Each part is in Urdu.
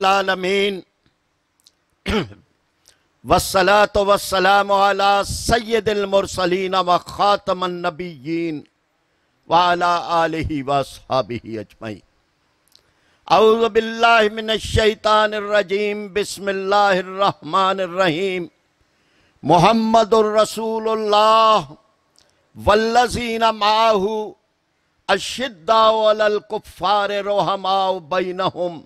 العالمین والصلاة والسلام علی سید المرسلین و خاتم النبیین وعلی آلہ واصحابہ اجمعین۔ اعوذ باللہ من الشیطان الرجیم، بسم اللہ الرحمن الرحیم۔ محمد الرسول اللہ والذین معہ اشداء علی الکفار رحماء بینہم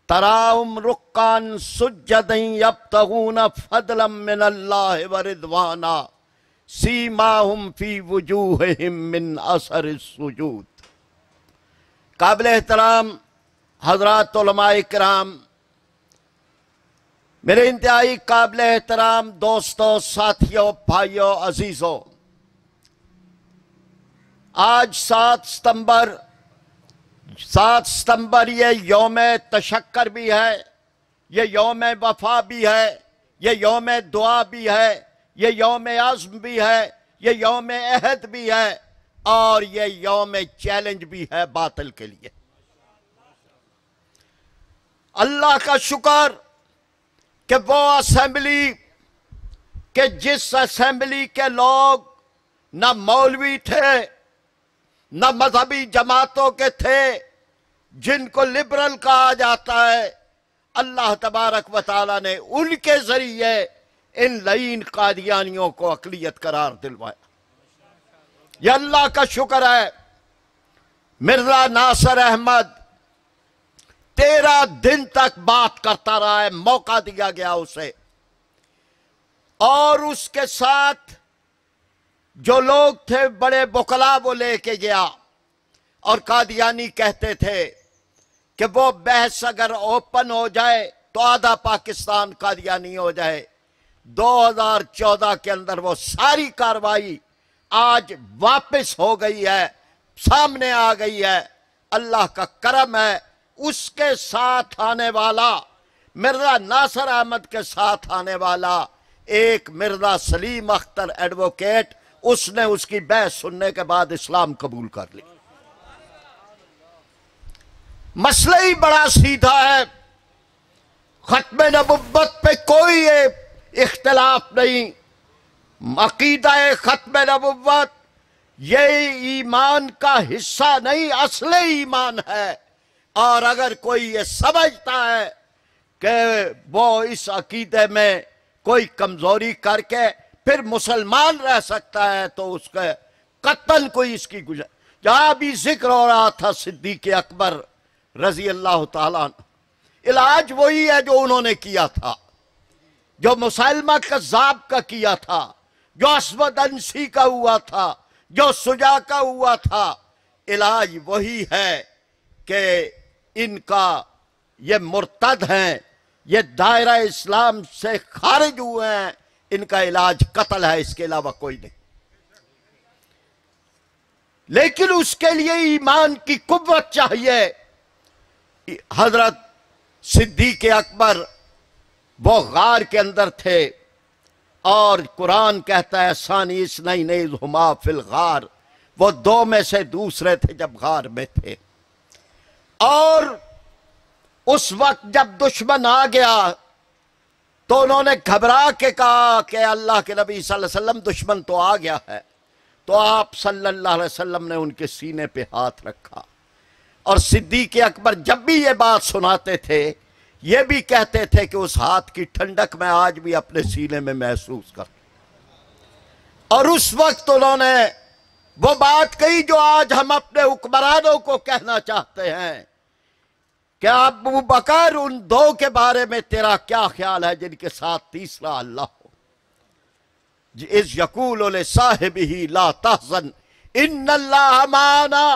تراہم رکعا سجدا یبتغون فضلا من اللہ ورضوانا سیماہم فی وجوہہم من اثر السجود۔ قابل احترام حضرات علماء کرام، میرے انتہائی قابل احترام دوستوں، ساتھیوں، بھائیوں، عزیزوں، آج 7 ستمبر یہ یوم تشکر بھی ہے، یہ یوم وفا بھی ہے، یہ یوم دعا بھی ہے، یہ یوم عزم بھی ہے، یہ یوم عہد بھی ہے، اور یہ یوم چیلنج بھی ہے باطل کے لیے۔ اللہ کا شکر کہ وہ اسمبلی، کہ جس اسمبلی کے لوگ نہ مولوی تھے نہ مذہبی جماعتوں کے تھے، جن کو لبرل کہا جاتا ہے، اللہ تبارک و تعالیٰ نے ان کے ذریعے ان لعین قادیانیوں کو اقلیت قرار دلوایا۔ یہ اللہ کا شکر ہے۔ مرزا ناصر احمد 13 دن تک بات کرتا رہا ہے، موقع دیا گیا اسے، اور اس کے ساتھ جو لوگ تھے بڑے بکلا وہ لے کے گیا، اور قادیانی کہتے تھے کہ وہ بحث اگر اوپن ہو جائے تو آدھا پاکستان قادیانی ہو جائے۔ 2014 کے اندر وہ ساری کارروائی آج واپس ہو گئی ہے، سامنے آ گئی ہے۔ اللہ کا کرم ہے، اس کے ساتھ آنے والا، مرزا ناصر احمد کے ساتھ آنے والا ایک مرزا سلیم اختر ایڈوکیٹ، اس نے اس کی بحث سننے کے بعد اسلام قبول کر لی۔ مسئلہ ہی بڑا سیدھا ہے، ختم نبوت پہ کوئی اختلاف نہیں۔ عقیدہ ختم نبوت یہ ایمان کا حصہ نہیں، اصل ایمان ہے، اور اگر کوئی یہ سمجھتا ہے کہ وہ اس عقیدے میں کوئی کمزوری کر کے پھر مسلمان رہ سکتا ہے تو اس کے قطعاً کوئی اس کی گنجائش۔ جہاں بھی ذکر ہو رہا تھا صدیق اکبر رضی اللہ تعالیٰ عنہ، علاج وہی ہے جو انہوں نے کیا تھا، جو مسلمہ کذاب کا کیا تھا، جو اسود انسی کا ہوا تھا، جو سجا کا ہوا تھا۔ علاج وہی ہے کہ ان کا یہ مرتد ہیں، یہ دائرہ اسلام سے خارج ہوئے ہیں، ان کا علاج قتل ہے، اس کے علاوہ کوئی نہیں۔ لیکن اس کے لیے ایمان کی قوت چاہیے۔ حضرت صدیق اکبر وہ غار کے اندر تھے، اور قرآن کہتا ہے ثانی اثنین اذ ہما فی الغار، وہ 2 میں سے دوسرے تھے جب غار میں تھے، اور اس وقت جب دشمن آ گیا تو انہوں نے گھبرا کے کہا کہ اللہ کے نبی صلی اللہ علیہ وسلم دشمن تو آ گیا ہے، تو آپ صلی اللہ علیہ وسلم نے ان کے سینے پہ ہاتھ رکھا، اور صدیق اکبر جب بھی یہ بات سناتے تھے یہ بھی کہتے تھے کہ اس ہاتھ کی ٹھنڈک میں آج بھی اپنے سینے میں محسوس کرتا۔ اور اس وقت انہوں نے وہ بات کہی جو آج ہم اپنے حکمرانوں کو کہنا چاہتے ہیں کہ ابو بکر ان 2 کے بارے میں تیرا کیا خیال ہے جن کے ساتھ تیسرا اللہ ہو؟ اذ یقول لصاحبہ لا تحزن ان اللہ معنا،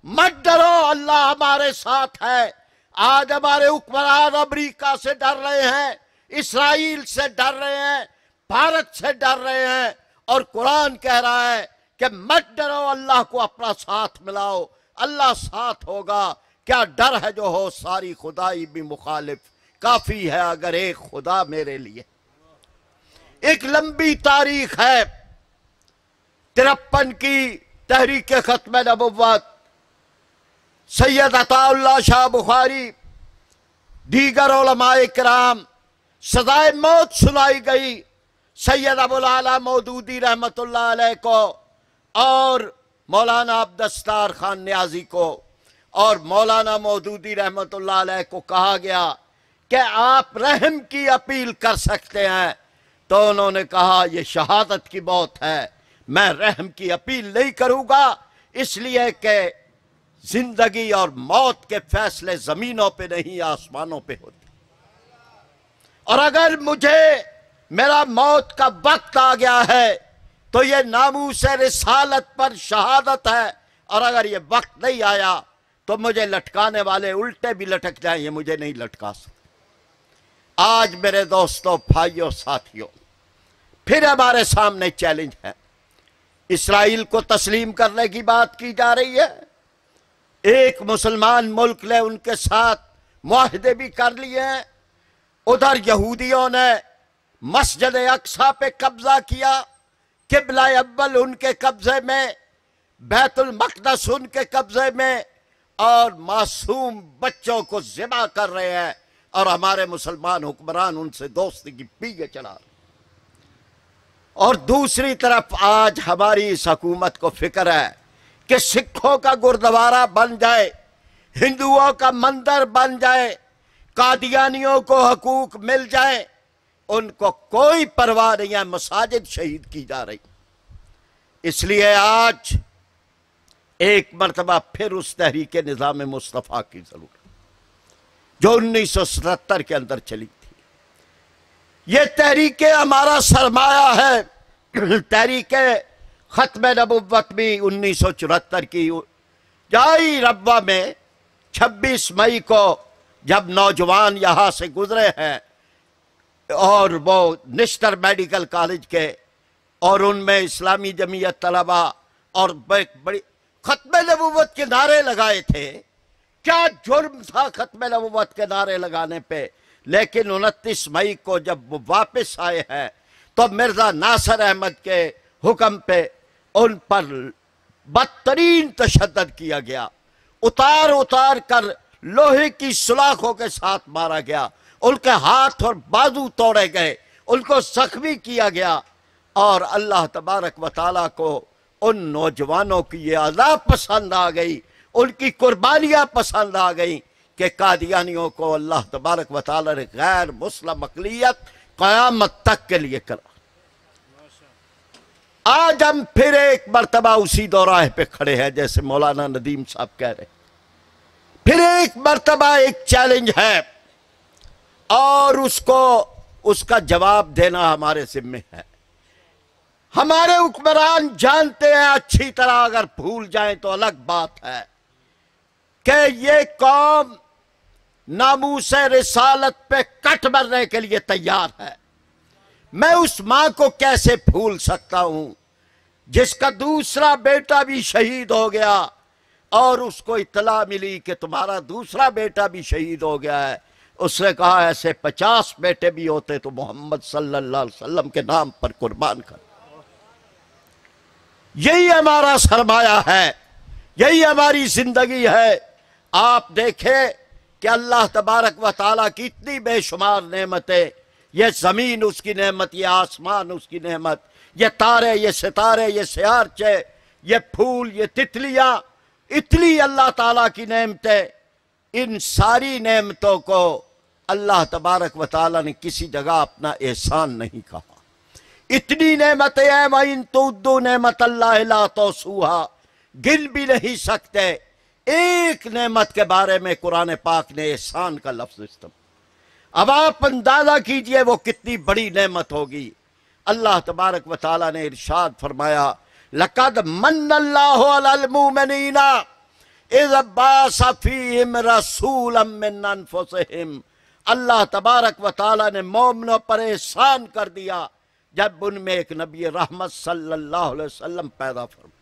مت ڈرو اللہ ہمارے ساتھ ہے۔ آج ہمارے حکمران امریکہ سے ڈر رہے ہیں، اسرائیل سے ڈر رہے ہیں، بھارت سے ڈر رہے ہیں، اور قرآن کہہ رہا ہے کہ مت ڈرو، اللہ کو اپنا ساتھ ملاؤ، اللہ ساتھ ہوگا۔ کیا ڈر ہے جو ہو ساری خدائی بھی مخالف، کافی ہے اگر ایک خدا میرے لیے۔ ایک لمبی تاریخ ہے 53 کی تحریک ختم نبوت۔ سید عطا اللہ شاہ بخاری دیگر علماء کرام سزائے موت سنائی گئی سید ابو العلا مودودی رحمت اللہ علیہ کو اور مولانا عبدالستار خان نیازی کو اور مولانا مودودی رحمت اللہ علیہ کو کہا گیا کہ آپ رحم کی اپیل کر سکتے ہیں، تو انہوں نے کہا یہ شہادت کی موت ہے، میں رحم کی اپیل نہیں کروں گا، اس لیے کہ زندگی اور موت کے فیصلے زمینوں پہ نہیں آسمانوں پہ ہوتے، اور اگر مجھے میرا موت کا وقت آ گیا ہے تو یہ ناموس رسالت پر شہادت ہے، اور اگر یہ وقت نہیں آیا تو مجھے لٹکانے والے الٹے بھی لٹک جائیں، یہ مجھے نہیں لٹکا سکتے۔ آج میرے دوستوں، بھائیوں، ساتھیوں، پھر ہمارے سامنے چیلنج ہے۔ اسرائیل کو تسلیم کرنے کی بات کی جا رہی ہے، ایک مسلمان ملک نے ان کے ساتھ معاہدے بھی کر لیے ہیں، ادھر یہودیوں نے مسجد اقصی پہ قبضہ کیا، قبلہ اول ان کے قبضے میں، بیت المقدس ان کے قبضے میں، اور معصوم بچوں کو ذبح کر رہے ہیں، اور ہمارے مسلمان حکمران ان سے دوستی کی پیگے چلا رہے ہیں۔ اور دوسری طرف آج ہماری اس حکومت کو فکر ہے کہ سکھوں کا گردوارہ بن جائے، ہندوؤں کا مندر بن جائے، قادیانیوں کو حقوق مل جائے، ان کو کوئی پرواہ نہیں ہے، مساجد شہید کی جا رہی۔ اس لیے آج ایک مرتبہ پھر اس تحریک نظام مصطفیٰ کی ضرورت جو 1977 کے اندر چلی تھی۔ یہ تحریک ہمارا سرمایہ ہے، تحریک ختم نبوت بھی 1974 کی جائی ربوہ میں 26 مئی کو جب نوجوان یہاں سے گزرے ہیں، اور وہ نشتر میڈیکل کالج کے، اور ان میں اسلامی جمعیت طلبہ اور بڑی ختم نبوت کے نعرے لگائے تھے۔ کیا جرم تھا ختم نبوت کے نعرے لگانے پہ؟ لیکن 29 مئی کو جب وہ واپس آئے ہیں تو مرزا ناصر احمد کے حکم پہ ان پر بدترین تشدد کیا گیا، اتار اتار کر لوہے کی سلاخوں کے ساتھ مارا گیا، ان کے ہاتھ اور بازو توڑے گئے، ان کو زخمی کیا گیا، اور اللہ تبارک و تعالیٰ کو ان نوجوانوں کی یہ ادا پسند آ گئی، ان کی قربانیاں پسند آ گئیں کہ قادیانیوں کو اللہ تبارک و تعالیٰ نے غیر مسلم اقلیت قیامت تک کے لیے کرا۔ آج ہم پھر ایک مرتبہ اسی دوراہے پہ کھڑے ہیں، جیسے مولانا ندیم صاحب کہہ رہے ہیں، پھر ایک مرتبہ ایک چیلنج ہے، اور اس کا جواب دینا ہمارے ذمہ ہے۔ ہمارے حکمران جانتے ہیں اچھی طرح، اگر بھول جائیں تو الگ بات ہے، کہ یہ قوم ناموس رسالت پہ کٹ مرنے کے لیے تیار ہے۔ میں اس ماں کو کیسے بھول سکتا ہوں جس کا دوسرا بیٹا بھی شہید ہو گیا، اور اس کو اطلاع ملی کہ تمہارا دوسرا بیٹا بھی شہید ہو گیا ہے۔ اس نے کہا ایسے 50 بیٹے بھی ہوتے تو محمد صلی اللہ علیہ وسلم کے نام پر قربان کر۔ یہی ہمارا سرمایہ ہے، یہی ہماری زندگی ہے۔ آپ دیکھیں کہ اللہ تبارک و تعالیٰ کی اتنی بے شمار نعمتیں، یہ زمین اس کی نعمت، یہ آسمان اس کی نعمت، یہ تارے، یہ ستارے، یہ سیارچے، یہ پھول، یہ تتلیاں، اتنی اللہ تعالیٰ کی نعمتیں۔ ان ساری نعمتوں کو اللہ تبارک و تعالیٰ نے کسی جگہ اپنا احسان نہیں کہا۔ اتنی نعمتیں ہیں، وَإِن تُعُدُّوا نِعْمَتَ اللَّهِ لَا تُحْصُوهَا، گن بھی نہیں سکتے۔ ایک نعمت کے بارے میں قرآن پاک نے احسان کا لفظ استعمال۔ اب آپ اندازہ کیجئے وہ کتنی بڑی نعمت ہوگی۔ اللہ تبارک و تعالیٰ نے ارشاد فرمایا، لَقَدْ مَنَّ اللَّهُ عَلَى الْمُؤْمِنِينَ إِذْ بَعَثَ فِيهِمْ رَسُولًا مِّنْ أَنفُسِهِمْ۔ اللہ تبارک و تعالیٰ نے مومنوں پر احسان کر دیا جب ان میں ایک نبی رحمت صلی اللہ علیہ وسلم پیدا فرمایا۔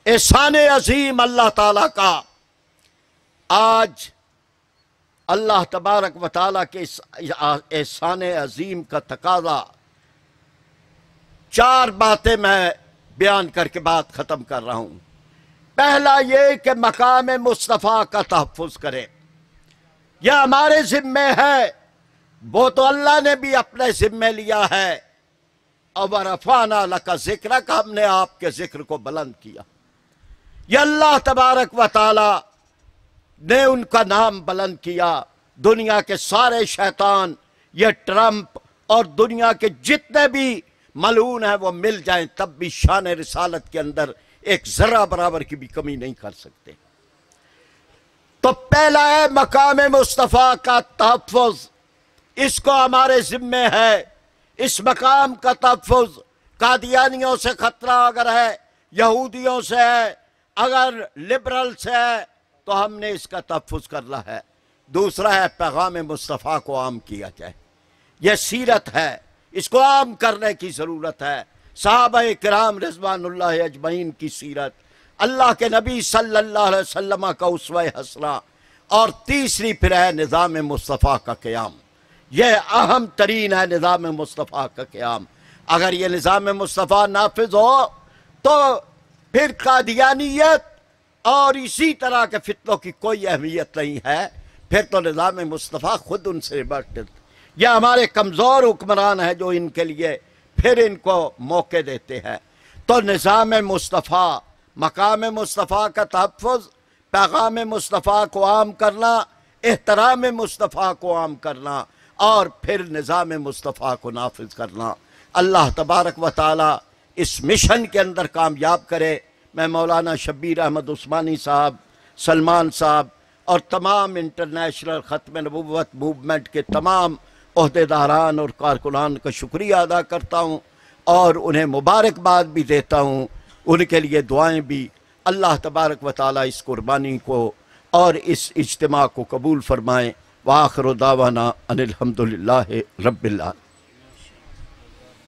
احسان عظیم اللہ تعالیٰ کا۔ آج اللہ تبارک و تعالیٰ کے احسان عظیم کا تقاضا، 4 باتیں میں بیان کر کے بات ختم کر رہا ہوں۔ پہلا یہ کہ مقام مصطفیٰ کا تحفظ کرے، یہ ہمارے ذمے ہے، وہ تو اللہ نے بھی اپنے ذمے لیا ہے۔ وَرَفَعْنَا لَكَ ذِكْرَكَ، ہم نے آپ کے ذکر کو بلند کیا۔ یہ اللہ تبارک و تعالی نے ان کا نام بلند کیا۔ دنیا کے سارے شیطان، یہ ٹرمپ اور دنیا کے جتنے بھی ملعون ہیں وہ مل جائیں تب بھی شان رسالت کے اندر ایک ذرہ برابر کی بھی کمی نہیں کر سکتے۔ تو پہلا ہے مقام مصطفیٰ کا تحفظ، اس کو ہمارے ذمے ہے۔ اس مقام کا تحفظ قادیانیوں سے خطرہ اگر ہے، یہودیوں سے ہے، اگر لبرل سے ہے، تو ہم نے اس کا تحفظ کرنا ہے۔ دوسرا ہے پیغام مصطفیٰ کو عام کیا جائے، یہ سیرت ہے، اس کو عام کرنے کی ضرورت ہے۔ صحابہ کرام رضوان اللہ اجمعین کی سیرت، اللہ کے نبی صلی اللہ علیہ وسلم کا اسوہ حسنہ، اور تیسری پھر ہے نظام مصطفیٰ کا قیام۔ یہ اہم ترین ہے نظام مصطفیٰ کا قیام۔ اگر یہ نظام مصطفیٰ نافذ ہو تو پھر قادیانیت اور اسی طرح کے فتنوں کی کوئی اہمیت نہیں ہے، پھر تو نظام مصطفیٰ خود ان سے نمٹتا۔ یہ ہمارے کمزور حکمران ہیں جو ان کے لیے پھر ان کو موقع دیتے ہیں۔ تو نظام مصطفیٰ، مقام مصطفیٰ کا تحفظ، پیغام مصطفیٰ کو عام کرنا، احترام مصطفیٰ کو عام کرنا، اور پھر نظام مصطفیٰ کو نافذ کرنا۔ اللہ تبارک و تعالی اس مشن کے اندر کامیاب کرے۔ میں مولانا شبیر احمد عثمانی صاحب، سلمان صاحب اور تمام انٹرنیشنل ختم نبوت موومنٹ کے تمام عہدیداران اور کارکنان کا شکریہ ادا کرتا ہوں، اور انہیں مبارکباد بھی دیتا ہوں، ان کے لیے دعائیں بھی۔ اللہ تبارک و تعالی اس قربانی کو اور اس اجتماع کو قبول فرمائیں۔ وآخر دعوانا ان الحمدللہ رب العالمین۔